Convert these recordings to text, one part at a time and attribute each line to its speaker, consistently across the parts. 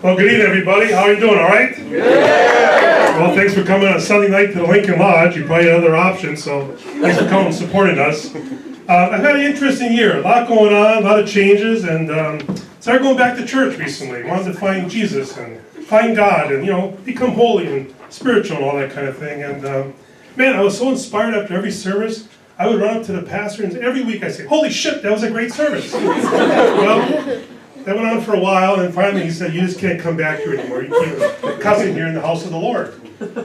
Speaker 1: Well, good evening, everybody. How are you doing? All right?
Speaker 2: Yeah.
Speaker 1: Well, thanks for coming on Sunday night to the Lincoln Lodge. You probably had other options, so thanks for coming and supporting us. I've had an interesting year. A lot going on, a lot of changes, and started going back to church recently. Wanted to find Jesus and find God and, become holy and spiritual and all that kind of thing. And, man, I was so inspired after every service. I would run up to the pastor, and every week I'd say, "Holy shit, that was a great service." Well, that went on for a while, and finally he said, "You just can't come back here anymore. You keep cussing here in the house of the Lord."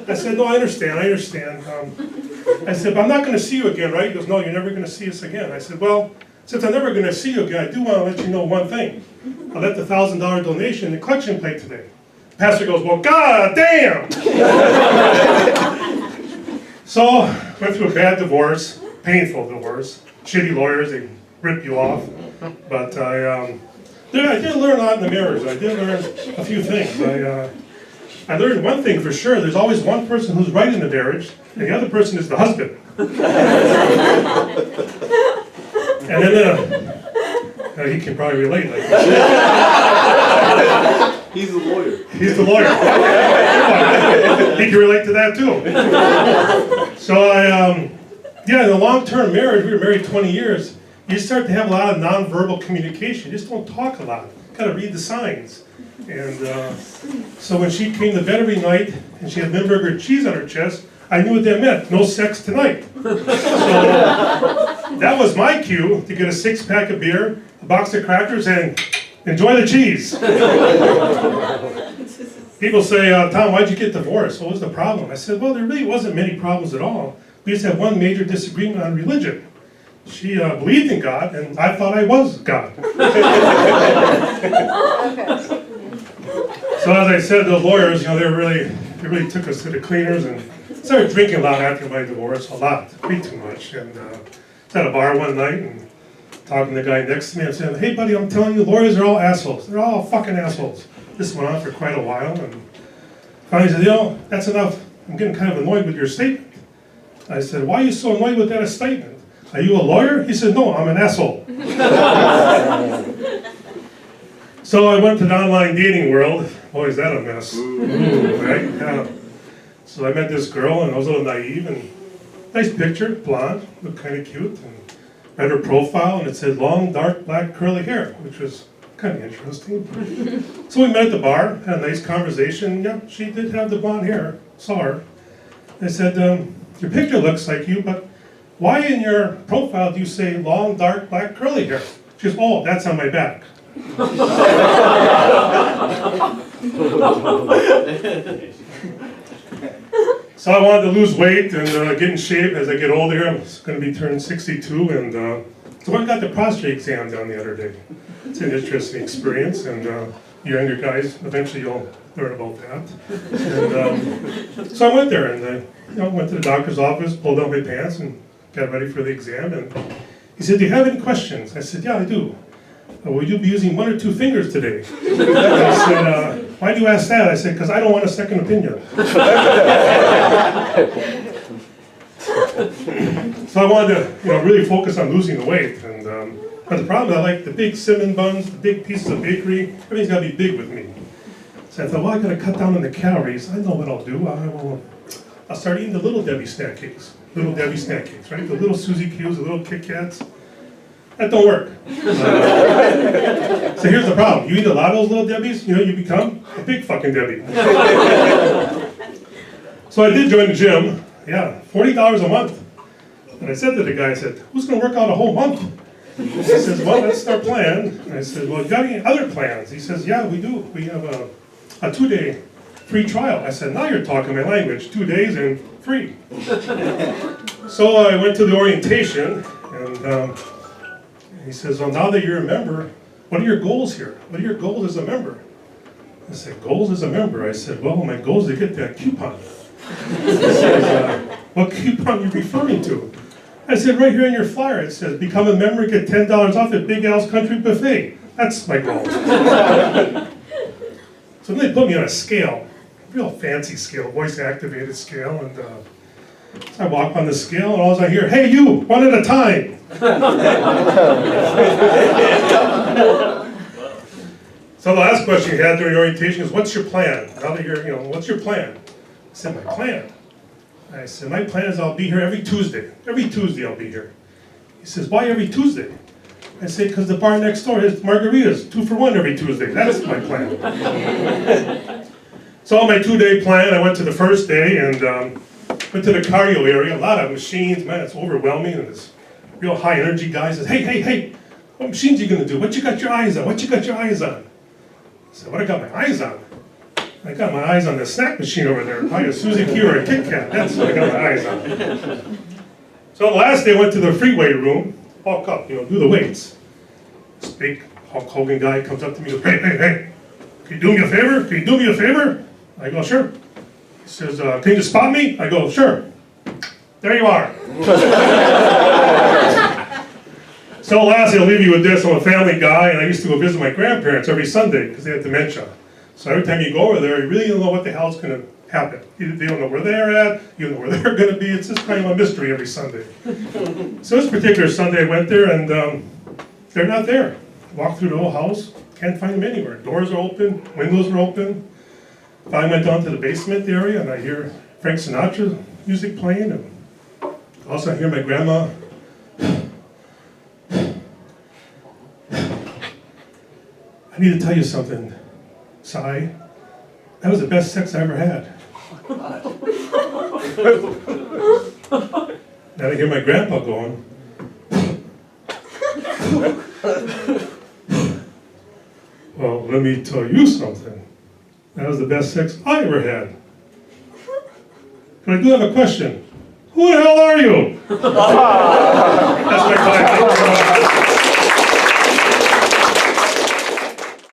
Speaker 1: I said, "No, I understand. I said, "But I'm not going to see you again, right?" He goes, "No, you're never going to see us again." I said, "Well, since I'm never going to see you again, I do want to let you know one thing. I left a $1,000 donation in the collection plate today." The pastor goes, "Well, God damn!" So, went through a bad divorce, painful divorce. Shitty lawyers, they rip you off. But I did learn a lot in the marriage. I did learn a few things. I learned one thing for sure. There's always one person who's right in the marriage, and the other person is the husband. And then, he can probably relate.
Speaker 2: He's a lawyer.
Speaker 1: He's the lawyer. He can relate to that too. So in a long-term marriage, we were married 20 years. You start to have a lot of nonverbal communication. You just don't talk a lot. You gotta read the signs. And so when she came to bed every night and she had Limburger cheese on her chest, I knew what that meant. No sex tonight. So that was my cue to get a 6-pack of beer, a box of crackers, and enjoy the cheese. People say, "Tom, why'd you get divorced? What was the problem?" I said, "Well, there really wasn't many problems at all. We just had one major disagreement on religion. She believed in God, and I thought I was God." So as I said, those lawyers, they really took us to the cleaners, and started drinking a lot after my divorce, a lot, way too much. And I was at a bar one night and talking to the guy next to me, and saying, "Hey, buddy, I'm telling you, lawyers are all assholes. They're all fucking assholes." This went on for quite a while, and finally he said, "That's enough. I'm getting kind of annoyed with your statement." I said, "Why are you so annoyed with that statement? Are you a lawyer?" He said, "No, I'm an asshole." So I went to the online dating world. Boy, is that a mess. Right? Yeah. So I met this girl, and I was a little naive, and nice picture, blonde, looked kind of cute, and read her profile, and it said long, dark, black, curly hair, which was kind of interesting. So we met at the bar, had a nice conversation. Yeah, she did have the blonde hair. Saw her. I said, "Your picture looks like you, but why in your profile do you say long, dark, black, curly hair?" She goes, "Oh, that's on my back." So I wanted to lose weight and get in shape as I get older. I was going to be turning 62, and so I got the prostate exam done the other day. It's an interesting experience, and you younger guys, eventually you'll learn about that. And so I went there, and went to the doctor's office, pulled out my pants, and got ready for the exam. And he said, "Do you have any questions?" I said, "Yeah, I do. Will you be using 1 or 2 fingers today?" I said, "Why do you ask that?" I said, "Because I don't want a second opinion." So I wanted to, really focus on losing the weight. And but the problem is I like the big cinnamon buns, the big pieces of bakery. Everything's got to be big with me. So I thought, well, I got to cut down on the calories. I know what I'll do. I'll start eating the Little Debbie snack cakes. Little Debbie snack cakes, right? The little Suzy Q's, the little Kit Kats. That don't work. So here's the problem. You eat a lot of those Little Debbies, you become a big fucking Debbie. So I did join the gym. Yeah, $40 a month. And I said to the guy, I said, "Who's going to work out a whole month?" He says, "Well, that's our plan." And I said, "Well, you got any other plans?" He says, "Yeah, we do. We have a 2-day free trial." I said, "Now you're talking my language. 2 days and free." So I went to the orientation, and he says, "Well, now that you're a member, what are your goals here? What are your goals as a member?" I said, "Goals as a member?" I said, "Well, my goal is to get that coupon." He says, "What coupon are you referring to?" I said, "Right here on your flyer, it says, become a member, get $10 off at Big Al's Country Buffet. That's my goal." So then they put me on a scale, real fancy scale, voice-activated scale, and so I walk on the scale, and all I hear, "Hey, you, 1 at a time." So the last question you had during orientation is, what's your plan? Now that you're, what's your plan? I said, my plan? I said, my plan is I'll be here every Tuesday. Every Tuesday I'll be here. He says, why every Tuesday? I say, because the bar next door has margaritas, 2 for 1 every Tuesday. That's my plan. So on my 2-day plan, I went to the first day and went to the cardio area. A lot of machines, man, it's overwhelming. And this real high energy guy says, hey, what machines are you gonna do? What you got your eyes on? What you got your eyes on? I said, what I got my eyes on? I got my eyes on the snack machine over there, probably a Suzuki or a Kit Kat. That's what I got my eyes on. So the last day I went to the free weight room, walk up, do the weights. This big Hulk Hogan guy comes up to me and goes, hey, can you do me a favor? Can you do me a favor? I go, sure. He says, can you spot me? I go, sure. There you are. So lastly, I'll leave you with this. I'm a family guy, and I used to go visit my grandparents every Sunday because they had dementia. So every time you go over there, you really don't know what the hell's going to happen. They don't know where they're at, you don't know where they're going to be. It's just kind of a mystery every Sunday. So this particular Sunday, I went there, and they're not there. Walked through the whole house, can't find them anywhere. Doors are open, windows are open. Finally went down to the basement area, and I hear Frank Sinatra music playing, and also I hear my grandma. I need to tell you something, Si. That was the best sex I ever had. Then I hear my grandpa going. Well, let me tell you something. That was the best sex I ever had. But I do have a question. Who the hell are you? That's my time.